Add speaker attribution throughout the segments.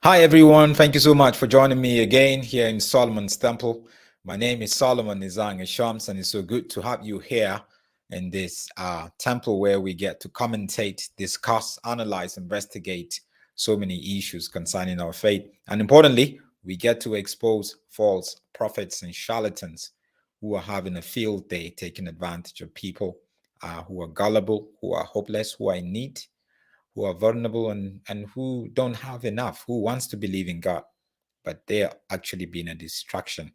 Speaker 1: Hi, everyone. Thank you so much for joining me again here in Solomon's Temple. My name is Solomon Nizang Shams, and it's so good to have you here in this temple where we get to commentate, discuss, analyze, investigate so many issues concerning our faith. And importantly, we get to expose false prophets and charlatans who are having a field day, taking advantage of people who are gullible, who are hopeless, who are in need, who are vulnerable and who don't have enough, who wants to believe in God, but they're actually being a distraction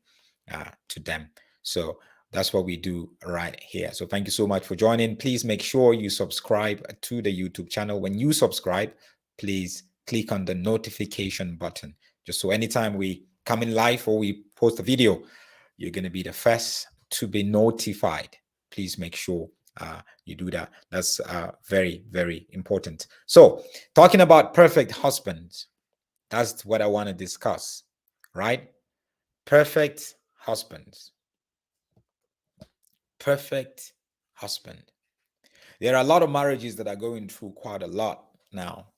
Speaker 1: to them. So that's what we do right here. So thank you so much for joining. Please make sure you subscribe to the YouTube channel. When you subscribe, please click on the notification button, just so anytime we come in live or we post a video, you're going to be the first to be notified. Please make sure you do that. That's very, very important. So talking about perfect husbands, that's what I want to discuss, right? Perfect husbands. Perfect husband. There are a lot of marriages that are going through quite a lot now.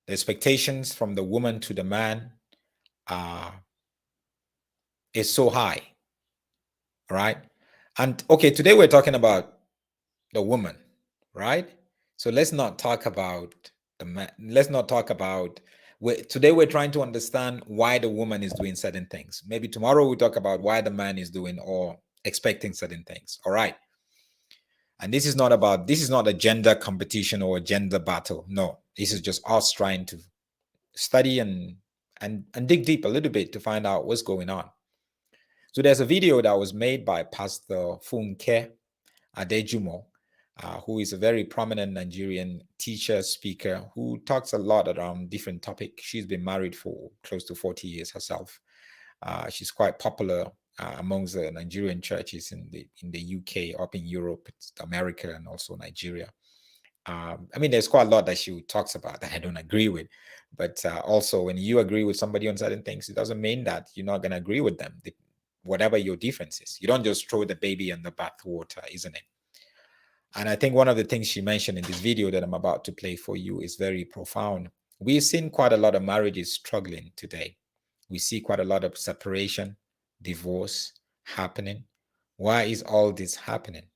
Speaker 1: The expectations from the woman to the man is so high, right? And okay, today we're talking about the woman, right? So let's not talk about the man. Let's not talk about today we're trying to understand why the woman is doing certain things. Maybe tomorrow we'll talk about why the man is doing or expecting certain things. All right. And this is not a gender competition or a gender battle. No, this is just us trying to study and dig deep a little bit to find out what's going on. So there's a video that was made by Pastor Funke Adejumo, who is a very prominent Nigerian teacher, speaker, who talks a lot around different topics. She's been married for close to 40 years herself. She's quite popular amongst the Nigerian churches in the UK, up in Europe, America, and also Nigeria. I mean, there's quite a lot that she talks about that I don't agree with. But also, when you agree with somebody on certain things, it doesn't mean that you're not going to agree with them, whatever your difference is. You don't just throw the baby in the bathwater, isn't it? And I think one of the things she mentioned in this video that I'm about to play for you is very profound. We've seen quite a lot of marriages struggling today. We see quite a lot of separation, divorce happening. Why is all this happening?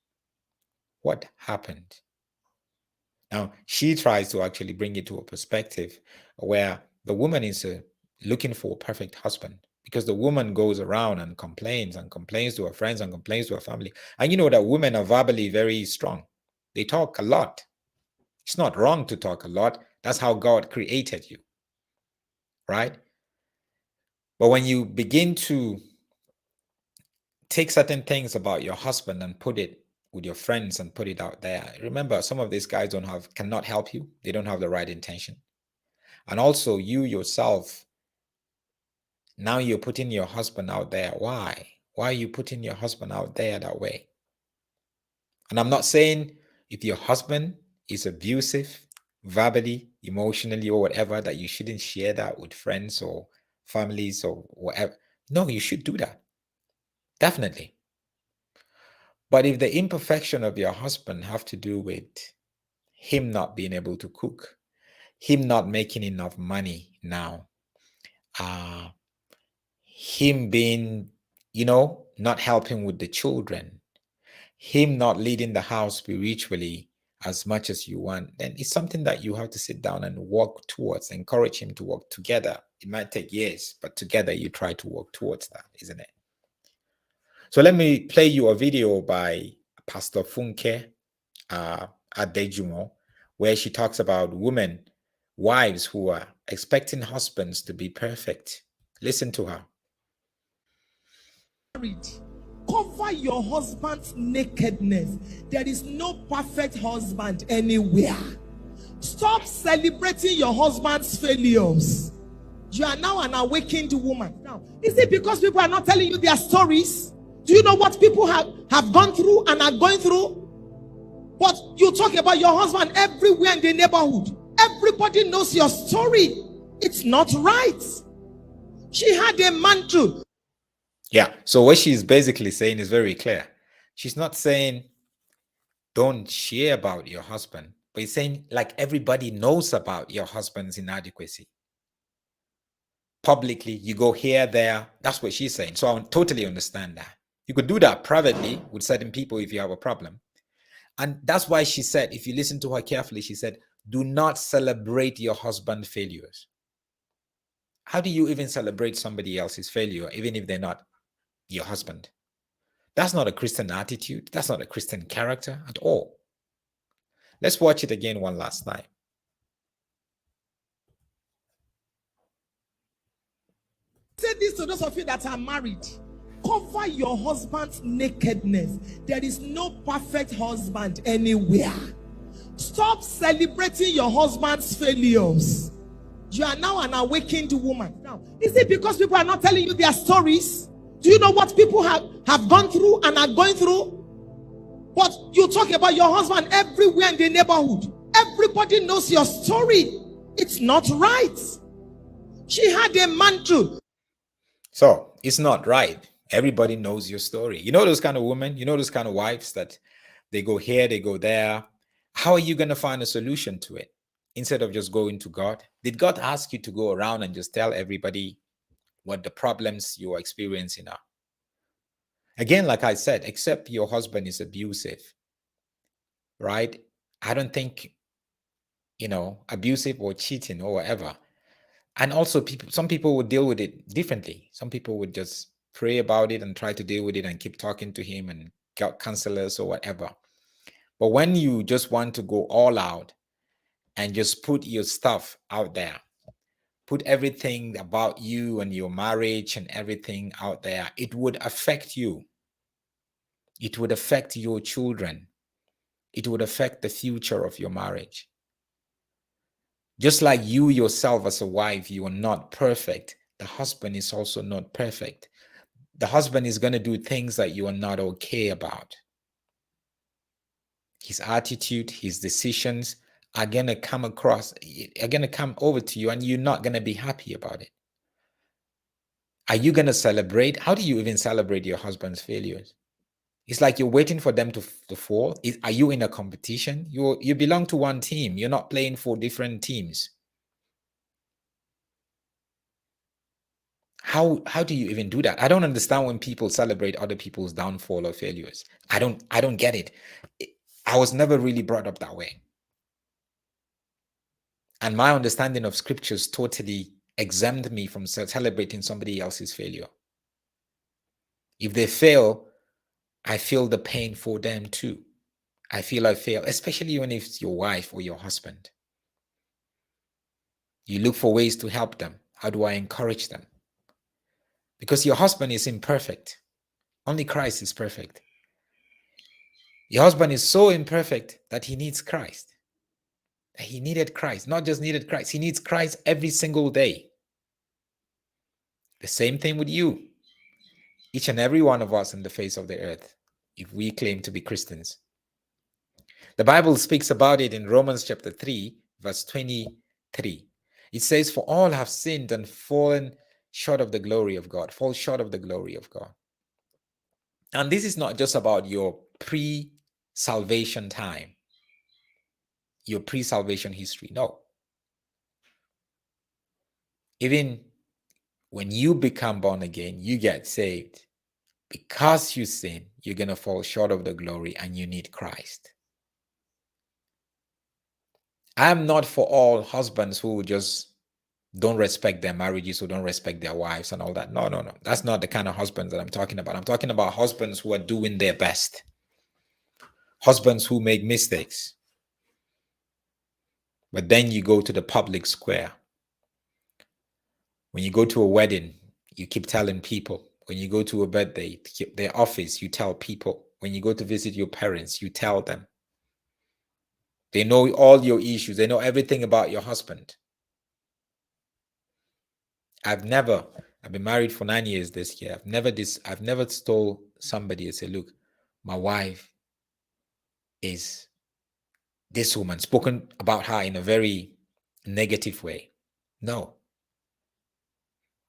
Speaker 1: What happened? Now, she tries to actually bring it to a perspective where the woman is looking for a perfect husband, because the woman goes around and complains to her friends and complains to her family. And you know that women are verbally very strong. They talk a lot. It's not wrong to talk a lot. That's how God created you, right? But when you begin to take certain things about your husband and put it with your friends and put it out there, remember, some of these guys cannot help you. They don't have the right intention. And also you yourself, now you're putting your husband out there. Why? Why are you putting your husband out there that way? And I'm not saying if your husband is abusive, verbally, emotionally, or whatever, that you shouldn't share that with friends or families or whatever. No, you should do that. Definitely. But if the imperfection of your husband have to do with him not being able to cook, him not making enough money now, him being, not helping with the children, him not leading the house spiritually as much as you want, then it's something that you have to sit down and work towards, encourage him to work together. It might take years, but together you try to work towards that, isn't it? So let me play you a video by Pastor Funke Adejumo, where she talks about women, wives who are expecting husbands to be perfect. Listen to her.
Speaker 2: Cover your husband's nakedness. There is no perfect husband anywhere. Stop celebrating your husband's failures. You are now an awakened woman. Now, is it because people are not telling you their stories? Do you know what people have gone through and are going through? But you talk about your husband everywhere in the neighborhood. Everybody knows your story. It's not right. She had a mantle.
Speaker 1: Yeah, so what she's basically saying is very clear. She's not saying don't share about your husband, but he's saying like everybody knows about your husband's inadequacy. publicly, you go here, there. That's what she's saying. So I totally understand that. You could do that privately with certain people if you have a problem. And that's why she said, if you listen to her carefully, she said, do not celebrate your husband's failures. How do you even celebrate somebody else's failure, even if they're not your husband? That's not a Christian attitude. That's not a Christian character at all. Let's watch it again one last time.
Speaker 2: Say this to those of you that are married. Cover your husband's nakedness. There is no perfect husband anywhere. Stop celebrating your husband's failures. You are now an awakened woman. Now, is it because people are not telling you their stories? Do you know what people have gone through and are going through? But you talk about your husband everywhere in the neighborhood. Everybody knows your story. It's not right. She had a mantle.
Speaker 1: So it's not right. Everybody knows your story. You know those kind of women, you know those kind of wives that they go here, they go there. How are you going to find a solution to it instead of just going to God? Did God ask you to go around and just tell everybody what the problems you are experiencing are? Again, like I said, except your husband is abusive, right? I don't think, abusive or cheating or whatever. And also some people would deal with it differently. Some people would just pray about it and try to deal with it and keep talking to him and get counselors or whatever. But when you just want to go all out and just put your stuff out there, put everything about you and your marriage and everything out there, it would affect you. It would affect your children. It would affect the future of your marriage. Just like you yourself as a wife, you are not perfect. The husband is also not perfect. The husband is going to do things that you are not okay about. His attitude, his decisions are going to come over to you and you're not going to be happy about it. Are you going to celebrate? How do you even celebrate your husband's failures? It's like you're waiting for them to fall. Are you in a competition? You belong to one team. You're not playing for different teams. How do you even do that? I don't understand when people celebrate other people's downfall or failures. I don't get it. I was never really brought up that way. And my understanding of scriptures totally exempt me from celebrating somebody else's failure. If they fail, I feel the pain for them too. I fail, especially when it's your wife or your husband. You look for ways to help them. How do I encourage them? Because your husband is imperfect. Only Christ is perfect. Your husband is so imperfect that he needs Christ. He needed Christ, not just needed Christ. He needs Christ every single day. The same thing with you. Each and every one of us on the face of the earth, if we claim to be Christians. The Bible speaks about it in Romans chapter 3, verse 23. It says, for all have sinned and fallen short of the glory of God, fall short of the glory of God. And this is not just about your pre-salvation time, your pre-salvation history. No. Even when you become born again, you get saved. Because you sin, you're going to fall short of the glory and you need Christ. I am not for all husbands who just don't respect their marriages or don't respect their wives and all that. No. That's not the kind of husbands that I'm talking about. I'm talking about husbands who are doing their best. Husbands who make mistakes. But then you go to the public square. When you go to a wedding, you keep telling people. When you go to a birthday, their office, you tell people. When you go to visit your parents, you tell them. They know all your issues. They know everything about your husband. I've been married for 9 years this year. I've never told somebody and said, look, my wife is this woman, spoken about her in a very negative way. No.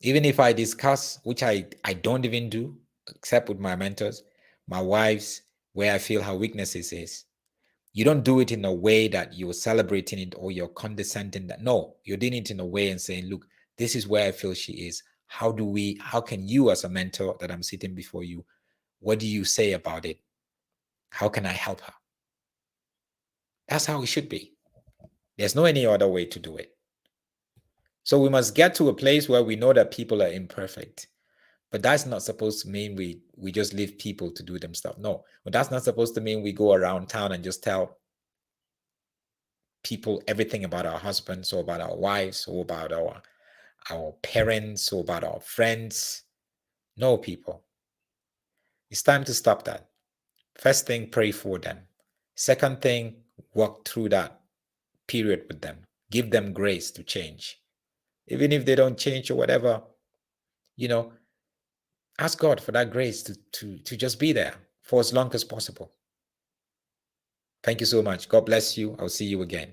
Speaker 1: Even if I discuss, which I don't even do, except with my mentors, my wife's, where I feel her weaknesses is, you don't do it in a way that you're celebrating it or you're condescending that. No, you're doing it in a way and saying, look, This is where I feel she is. How can you, as a mentor that I'm sitting before you, what do you say about it? How can I help her? That's how it should be. There's no any other way to do it. So we must get to a place where we know that people are imperfect. But that's not supposed to mean we just leave people to do them stuff. No, but that's not supposed to mean we go around town and just tell people everything about our husbands or about our wives or about our parents or about our friends. No, people. It's time to stop that. First thing, pray for them. Second thing, walk through that period with them. Give them grace to change. Even if they don't change or whatever, ask God for that grace to just be there for as long as possible. Thank you so much. God bless you. I'll see you again.